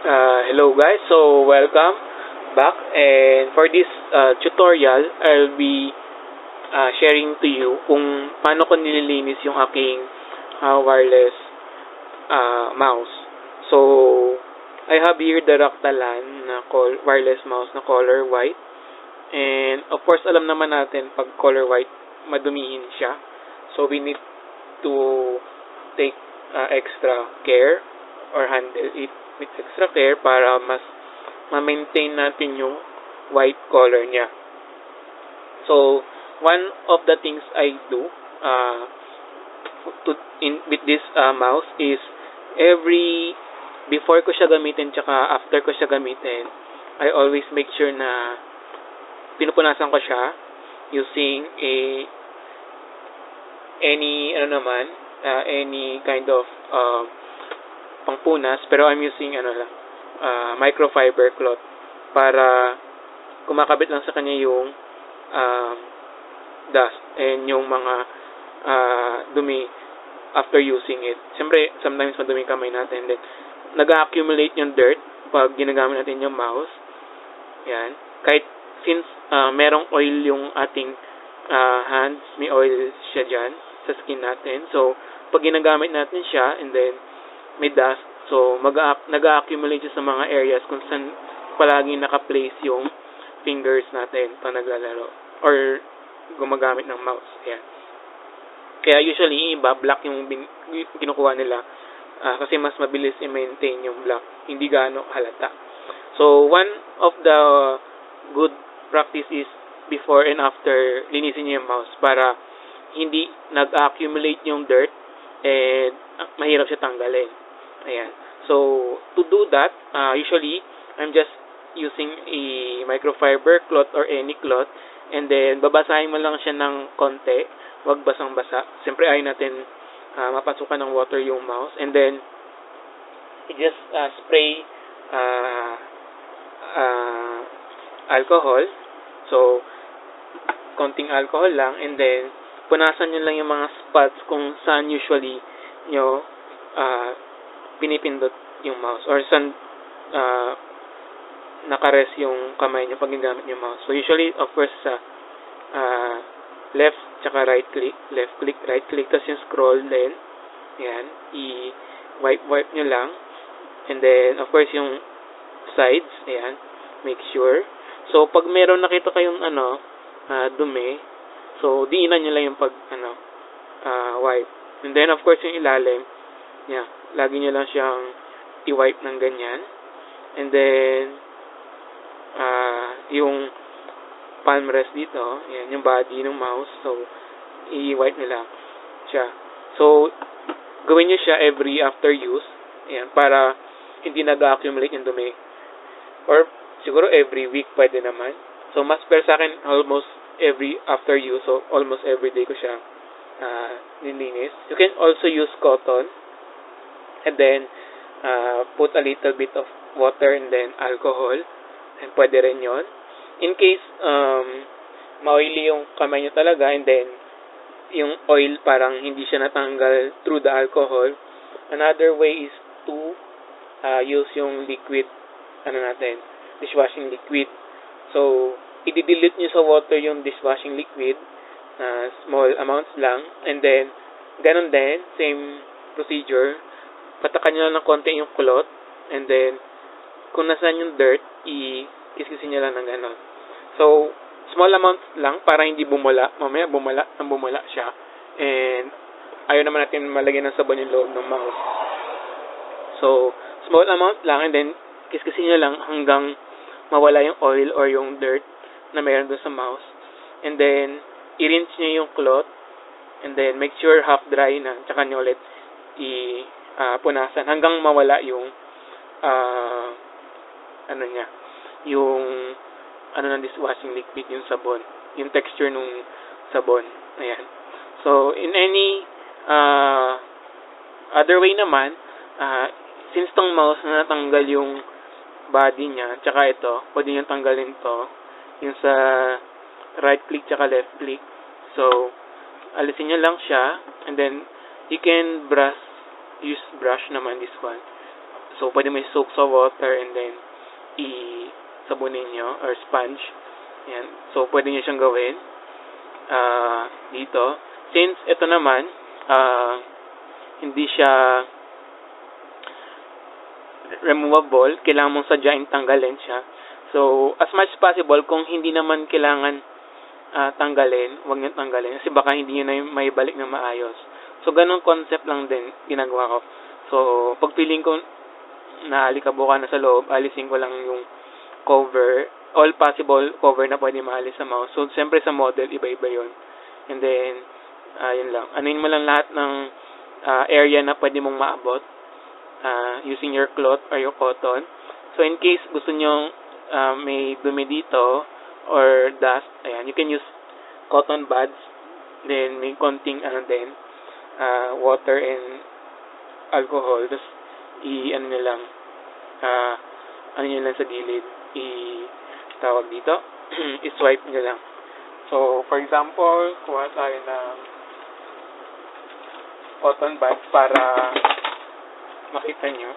Hello guys, so welcome back, and for this tutorial I'll be sharing to you kung paano ko nililinis yung aking wireless mouse. So I have here the Rakk Talan na wireless mouse na color white, and of course alam naman natin pag color white madumihin siya, so we need to take extra care or handle it with extra care para mas ma-maintain natin yung white color niya. So, one of the things I do with this mouse is before ko siya gamitin tsaka after ko siya gamitin, I always make sure na pinupunasan ko siya using any kind of pangpunas, pero I'm using microfiber cloth para kumakabit lang sa kanya yung dust and yung mga dumi after using it. Siyempre, sometimes madumi kamay natin, then nag-accumulate yung dirt pag ginagamit natin yung mouse. Yan. Kahit since merong oil yung ating hands, may oil siya dyan sa skin natin. So, pag ginagamit natin siya and then may dust, so nag-accumulate siya sa mga areas kung saan palaging naka-place yung fingers natin pag naglalaro or gumagamit ng mouse. Ayan. Kaya usually iba black yung kinukuha nila kasi mas mabilis i-maintain yung black, hindi gaano halata. So one of the good practice is before and after linisin niyo yung mouse para hindi nag-accumulate yung dirt and mahirap siya tanggalin. Ayan. So to do that, usually I'm just using a microfiber cloth or any cloth, and then babasahin mo lang siya ng konti, wag basang-basa. Siyempre ayaw natin mapasukan ng water yung mouse, and then you just spray alcohol. So konting alcohol lang, and then punasan nyo lang yung mga spots kung saan usually nyo pinipindot yung mouse or saan nakares yung kamay nyo pag ginagamit yung mouse. So usually, of course, sa left tsaka right click, left click, right click, tapos yung scroll din, yan, i-wipe nyo lang, and then of course yung sides, ayan, make sure. So pag meron nakita kayong dumi, so diinan nyo lang yung pag wipe, and then of course yung ilalim, yeah, lagi nyo lang siyang i-wipe ng ganyan, and then yung palm rest dito, yan, yung body ng mouse, so i-wipe nyo lang siya. So gawin nyo siya every after use, yan, para hindi nag-accumulate yung dumi, or siguro every week pwede naman. So mas pero sa akin almost every after use, so almost every day ko siya nilinis. You can also use cotton and then put a little bit of water and then alcohol, and pwede rin yon. In case ma-oily yung kamay nyo talaga, and then yung oil parang hindi siya natanggal through the alcohol, another way is to use yung liquid dishwashing liquid. So i-dilute nyo sa water yung dishwashing liquid, small amounts lang, and then ganun din, same procedure, patakan nyo lang ng konti yung cloth, and then kung nasaan yung dirt, i-kiskisin nyo lang ng ganon. So small amounts lang para hindi bumula, mamaya bumula siya, and ayaw naman natin malagyan ng sabon yung loob ng mouse. So small amount lang, and then kiskisin nyo lang hanggang mawala yung oil or yung dirt na mayroon doon sa mouse, and then i-rinse nyo yung cloth, and then make sure half dry na, tsaka nyo ulit punasan hanggang mawala yung ng dishwashing liquid, yung sabon, yung texture nung sabon. Ayan. So in any other way naman, since tong mouse na natanggal yung body niya, tsaka ito, pwede nyo tanggalin to, yung sa right click tsaka left click. So alisin nyo lang siya, and then you can use brush naman, this one. So, pwede mo i-soak sa water and then i-sabunin nyo or sponge. Yan. So, pwede nyo siyang gawin dito. Since ito naman, hindi siya removable, kailangan mong sadyain tanggalin siya. So, as much as possible, kung hindi naman kailangan tanggalin, huwag nyo tanggalin. Kasi baka hindi nyo na may balik na maayos. So, ganun concept lang din ginagawa ko. So, pag feeling ko na alikabukan na sa loob, alisin ko lang yung cover, all possible cover na pwede maalis sa mouse. So, siyempre sa model, iba-iba yon. And then, yun lang. Anuin mo lang lahat ng area na pwede mong maabot using your cloth or your cotton. So, in case gusto nyo may dumi dito or dust, ayan, you can use cotton buds. Then, may konting water and alcohol. Tapos, ano nyo lang sa gilid. Tawag dito, i-swipe nyo lang. So, for example, kuha tayo ng cotton buds para makita nyo.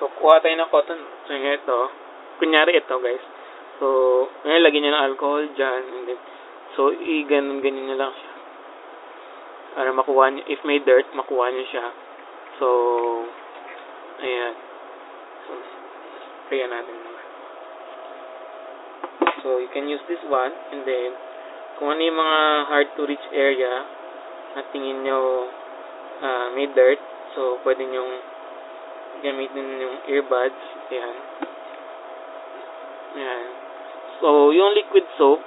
So, kuha tayo ng cotton. So, ito. Kunyari ito, guys. So, ngayon, lagyan nyo ng alcohol dyan. So, ganyan nyo lang siya. Para makuha nyo, if may dirt, makuha nyo siya. So, ayan. So, sprayan natin naman. So, you can use this one. And then, kung ano yung mga hard to reach area na tingin nyo may dirt, so, pwede nyo gamitin yung earbuds. Ayan. Ayan. So, yung liquid soap,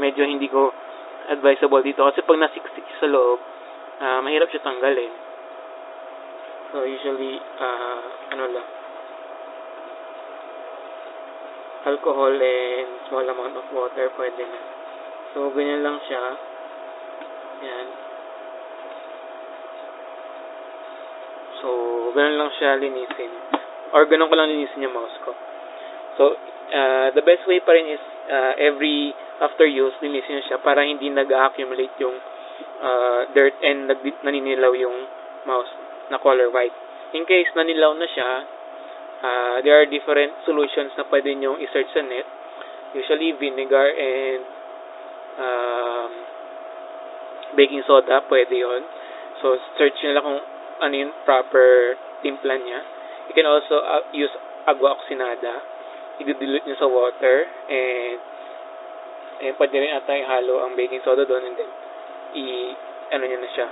medyo hindi ko advisable dito kasi pag nasiksik sa loob, mahirap siya tanggalin. So, usually, lang, alcohol and small amount of water, pwede na. So, ganyan lang siya. Ayan. So, ganun lang siya linisin. Or ganun ko lang linisin yung mouse ko. So, the best way pa rin is every after use, linisin siya para hindi nag-accumulate yung dirt and naninilaw yung mouse na color white. In case nanilaw na siya, there are different solutions na pwede nyo i-search sa net. Usually, vinegar and baking soda, pwede yon. So, search nyo lang kung ano yung proper timpla niya. You can also use agua oxinada. I-dilute nyo sa water and pwede rin ata ihalo ang baking soda doon and then nyo na siya.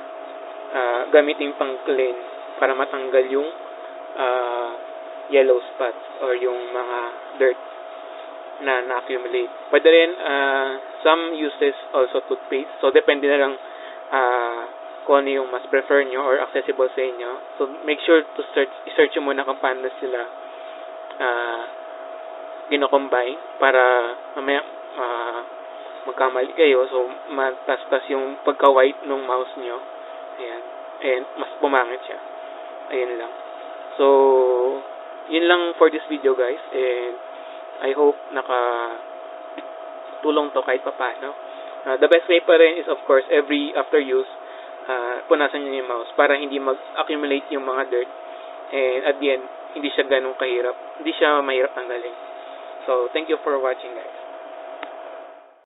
Gamitin pang clean para matanggal yung yellow spots or yung mga dirt na na-accumulate. Pwede rin some uses also toothpaste. So, depende na lang kung ano yung mas prefer nyo or accessible sa inyo. So, make sure to i-search nyo muna kung paano sila gino-combine para mamaya magkamali kayo. So, matastas yung pagka-white ng mouse nyo. Ayan. And mas pumangit siya. Ayan lang. So, yun lang for this video, guys. And I hope tulong to kahit papaano. The best way pa rin is, of course, every after use, punasan nyo yung mouse para hindi mag-accumulate yung mga dirt. And at the end, hindi siya ganun kahirap. Hindi siya mahirap tanggalin. So, thank you for watching, guys.